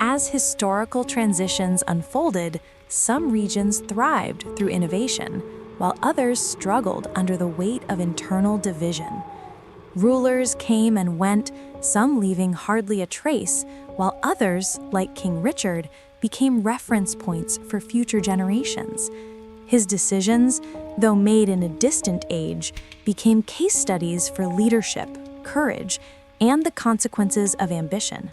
As historical transitions unfolded, some regions thrived through innovation, while others struggled under the weight of internal division. Rulers came and went, some leaving hardly a trace, while others, like King Richard, became reference points for future generations. His decisions, though made in a distant age, became case studies for leadership, courage, and the consequences of ambition.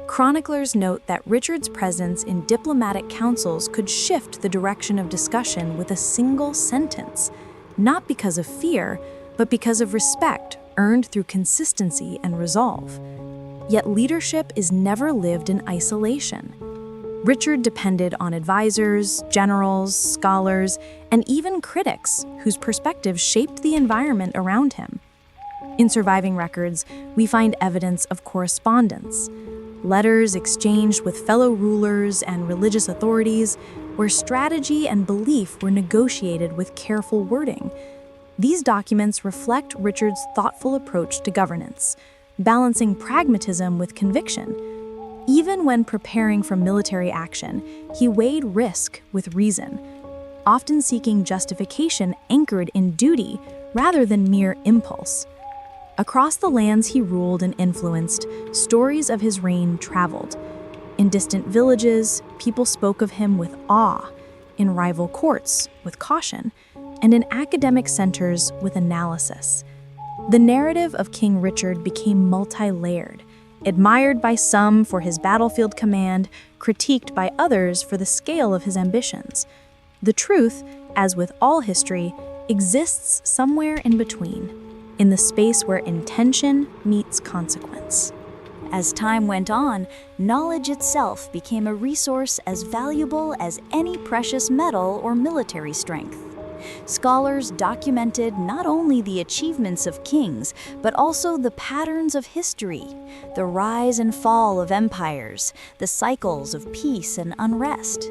Chroniclers note that Richard's presence in diplomatic councils could shift the direction of discussion with a single sentence, not because of fear, but because of respect earned through consistency and resolve. Yet leadership is never lived in isolation. Richard depended on advisors, generals, scholars, and even critics whose perspectives shaped the environment around him. In surviving records, we find evidence of correspondence, letters exchanged with fellow rulers and religious authorities, where strategy and belief were negotiated with careful wording. These documents reflect Richard's thoughtful approach to governance, balancing pragmatism with conviction. Even when preparing for military action, he weighed risk with reason, often seeking justification anchored in duty rather than mere impulse. Across the lands he ruled and influenced, stories of his reign traveled. In distant villages, people spoke of him with awe, in rival courts with caution, and in academic centers with analysis. The narrative of King Richard became multi-layered, admired by some for his battlefield command, critiqued by others for the scale of his ambitions. The truth, as with all history, exists somewhere in between, in the space where intention meets consequence. As time went on, knowledge itself became a resource as valuable as any precious metal or military strength. Scholars documented not only the achievements of kings, but also the patterns of history, the rise and fall of empires, the cycles of peace and unrest.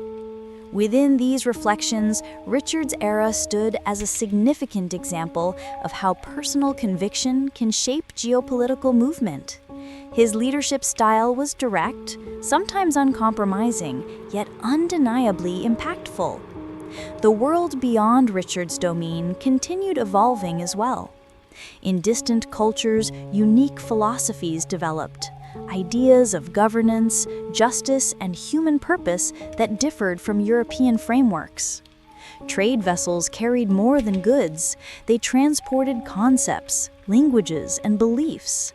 Within these reflections, Richard's era stood as a significant example of how personal conviction can shape geopolitical movement. His leadership style was direct, sometimes uncompromising, yet undeniably impactful. The world beyond Richard's domain continued evolving as well. In distant cultures, unique philosophies developed, ideas of governance, justice, and human purpose that differed from European frameworks. Trade vessels carried more than goods. They transported concepts, languages, and beliefs.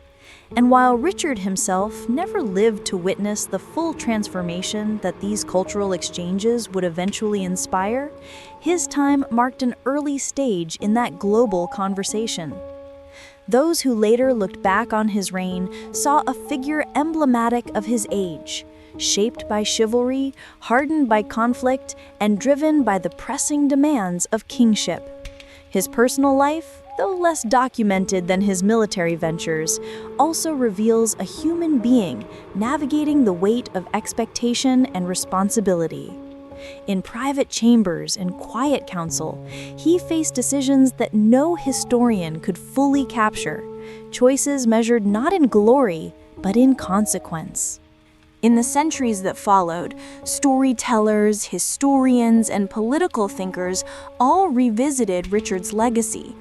And while Richard himself never lived to witness the full transformation that these cultural exchanges would eventually inspire, his time marked an early stage in that global conversation. Those who later looked back on his reign saw a figure emblematic of his age, shaped by chivalry, hardened by conflict, and driven by the pressing demands of kingship. His personal life, though less documented than his military ventures, also reveals a human being navigating the weight of expectation and responsibility. In private chambers and quiet counsel, he faced decisions that no historian could fully capture, choices measured not in glory, but in consequence. In the centuries that followed, storytellers, historians, and political thinkers all revisited Richard's legacy.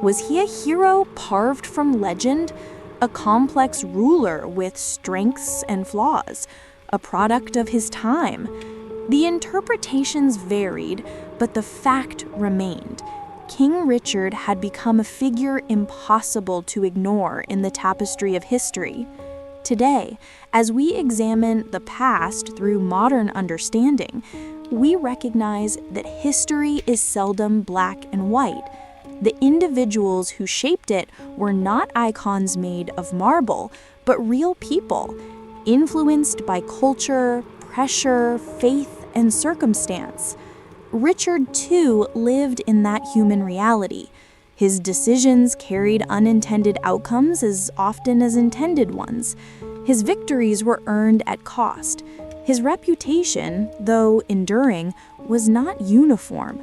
Was he a hero carved from legend, a complex ruler with strengths and flaws, a product of his time? The interpretations varied, but the fact remained. King Richard had become a figure impossible to ignore in the tapestry of history. Today, as we examine the past through modern understanding, we recognize that history is seldom black and white. The individuals who shaped it were not icons made of marble, but real people, influenced by culture, pressure, faith, and circumstance. Richard, too, lived in that human reality. His decisions carried unintended outcomes as often as intended ones. His victories were earned at cost. His reputation, though enduring, was not uniform.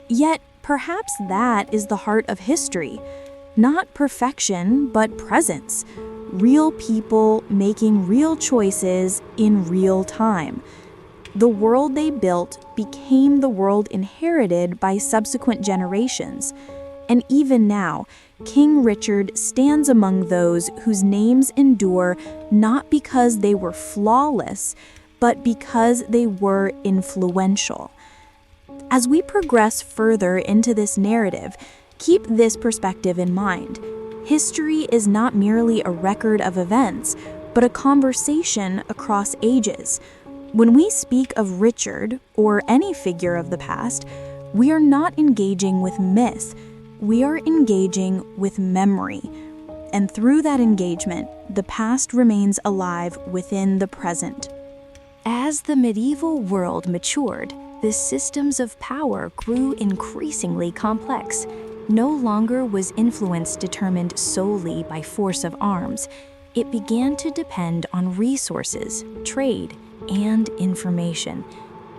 Yet, perhaps that is the heart of history. Not perfection, but presence. real people making real choices in real time. The world they built became the world inherited by subsequent generations. And even now, King Richard stands among those whose names endure not because they were flawless, but because they were influential. As we progress further into this narrative, keep this perspective in mind. History is not merely a record of events, but a conversation across ages. When we speak of Richard, or any figure of the past, we are not engaging with myth, we are engaging with memory. And through that engagement, the past remains alive within the present. As the medieval world matured, the systems of power grew increasingly complex. No longer was influence determined solely by force of arms. It began to depend on resources, trade, and information.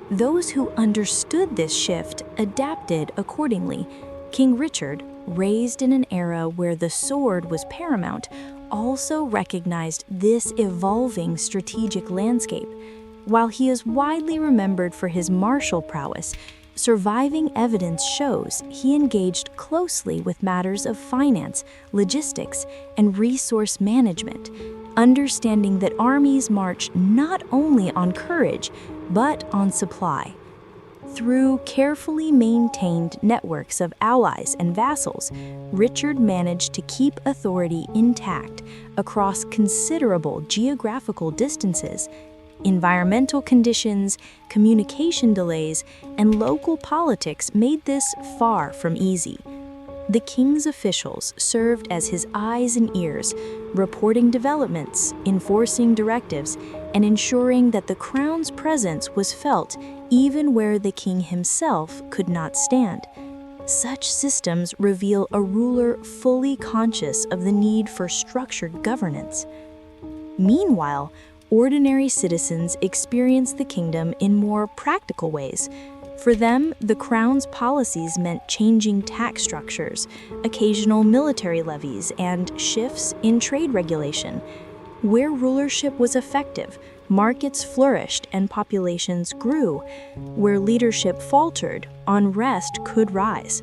Those who understood this shift adapted accordingly. King Richard, raised in an era where the sword was paramount, also recognized this evolving strategic landscape. While he is widely remembered for his martial prowess, surviving evidence shows he engaged closely with matters of finance, logistics, and resource management, understanding that armies march not only on courage, but on supply. Through carefully maintained networks of allies and vassals, Richard managed to keep authority intact across considerable geographical distances. Environmental conditions, communication delays, and local politics made this far from easy. The king's officials served as his eyes and ears, reporting developments, enforcing directives, and ensuring that the crown's presence was felt even where the king himself could not stand. Such systems reveal a ruler fully conscious of the need for structured governance. Meanwhile, ordinary citizens experience the kingdom in more practical ways. For them, the crown's policies meant changing tax structures, occasional military levies, and shifts in trade regulation. Where rulership was effective, markets flourished and populations grew. Where leadership faltered, unrest could rise.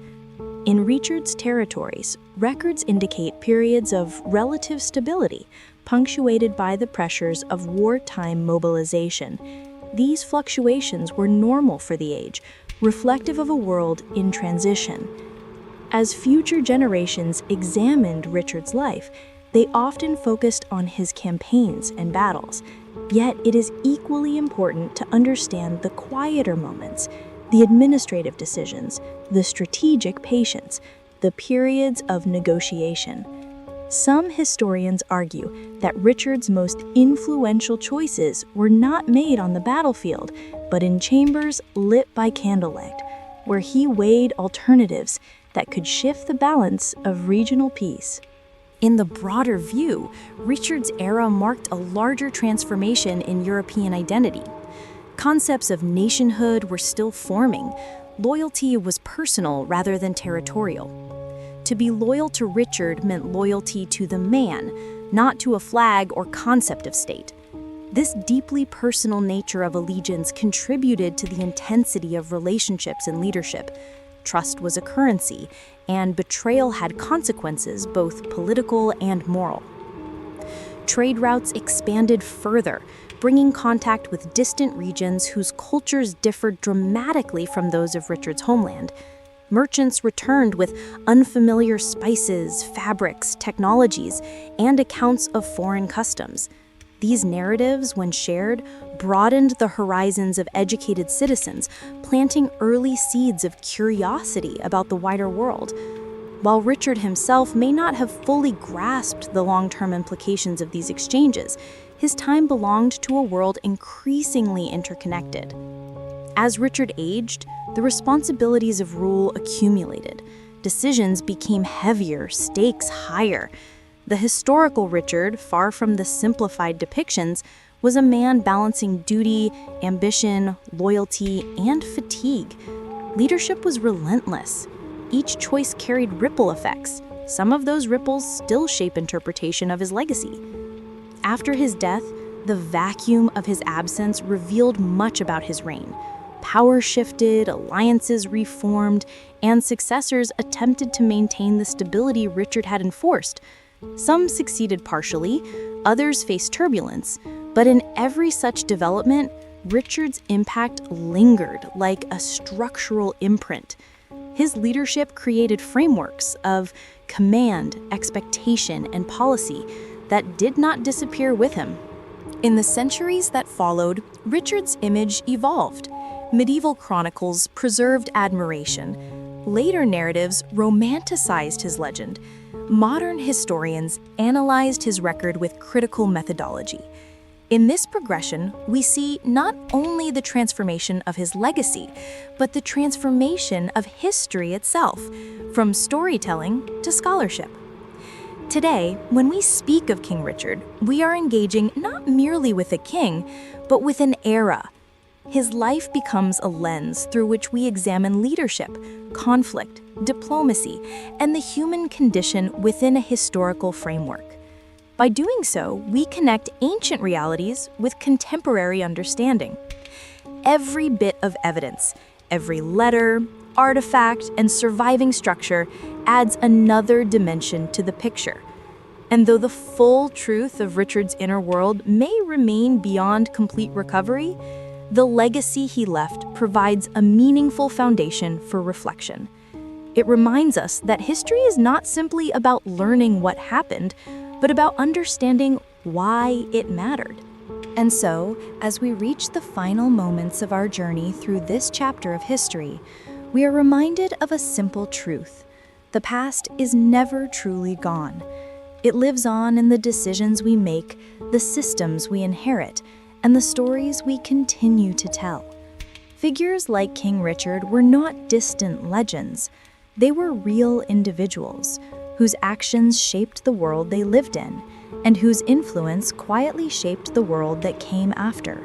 In Richard's territories, records indicate periods of relative stability, punctuated by the pressures of wartime mobilization. These fluctuations were normal for the age, reflective of a world in transition. As future generations examined Richard's life, they often focused on his campaigns and battles. Yet it is equally important to understand the quieter moments, the administrative decisions, the strategic patience, the periods of negotiation. Some historians argue that Richard's most influential choices were not made on the battlefield, but in chambers lit by candlelight, where he weighed alternatives that could shift the balance of regional peace. In the broader view, Richard's era marked a larger transformation in European identity. Concepts of nationhood were still forming. Loyalty was personal rather than territorial. To be loyal to Richard meant loyalty to the man, not to a flag or concept of state. This deeply personal nature of allegiance contributed to the intensity of relationships and leadership. Trust was a currency, and betrayal had consequences, both political and moral. Trade routes expanded further, bringing contact with distant regions whose cultures differed dramatically from those of Richard's homeland. Merchants returned with unfamiliar spices, fabrics, technologies, and accounts of foreign customs. These narratives, when shared, broadened the horizons of educated citizens, planting early seeds of curiosity about the wider world. While Richard himself may not have fully grasped the long-term implications of these exchanges, his time belonged to a world increasingly interconnected. As Richard aged, the responsibilities of rule accumulated. Decisions became heavier, stakes higher. The historical Richard, far from the simplified depictions, was a man balancing duty, ambition, loyalty, and fatigue. Leadership was relentless. Each choice carried ripple effects, some of those ripples still shape interpretation of his legacy. After his death, the vacuum of his absence revealed much about his reign. Power shifted, alliances reformed, and successors attempted to maintain the stability Richard had enforced. Some succeeded partially, others faced turbulence, but in every such development, Richard's impact lingered like a structural imprint. His leadership created frameworks of command, expectation, and policy that did not disappear with him. In the centuries that followed, Richard's image evolved. Medieval chronicles preserved admiration. Later narratives romanticized his legend. Modern historians analyzed his record with critical methodology. In this progression, we see not only the transformation of his legacy, but the transformation of history itself, from storytelling to scholarship. Today, when we speak of King Richard, we are engaging not merely with a king, but with an era. His life becomes a lens through which we examine leadership, conflict, diplomacy, and the human condition within a historical framework. By doing so, we connect ancient realities with contemporary understanding. Every bit of evidence, every letter, artifact, and surviving structure adds another dimension to the picture. And though the full truth of Richard's inner world may remain beyond complete recovery, the legacy he left provides a meaningful foundation for reflection. It reminds us that history is not simply about learning what happened, but about understanding why it mattered. And so, as we reach the final moments of our journey through this chapter of history, we are reminded of a simple truth. The past is never truly gone. It lives on in the decisions we make, the systems we inherit, and the stories we continue to tell. Figures like King Richard were not distant legends. They were real individuals whose actions shaped the world they lived in, and whose influence quietly shaped the world that came after.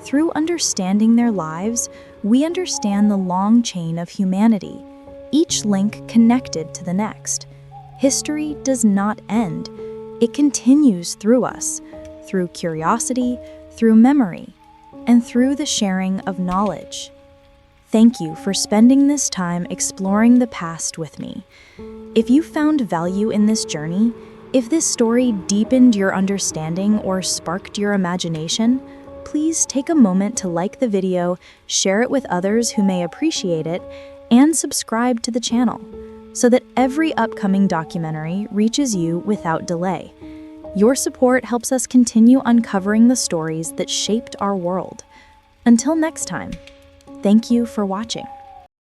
Through understanding their lives, we understand the long chain of humanity, each link connected to the next. History does not end. It continues through us, through curiosity, through memory, and through the sharing of knowledge. Thank you for spending this time exploring the past with me. If you found value in this journey, if this story deepened your understanding or sparked your imagination, please take a moment to like the video, share it with others who may appreciate it, and subscribe to the channel so that every upcoming documentary reaches you without delay. Your support helps us continue uncovering the stories that shaped our world. Until next time, thank you for watching.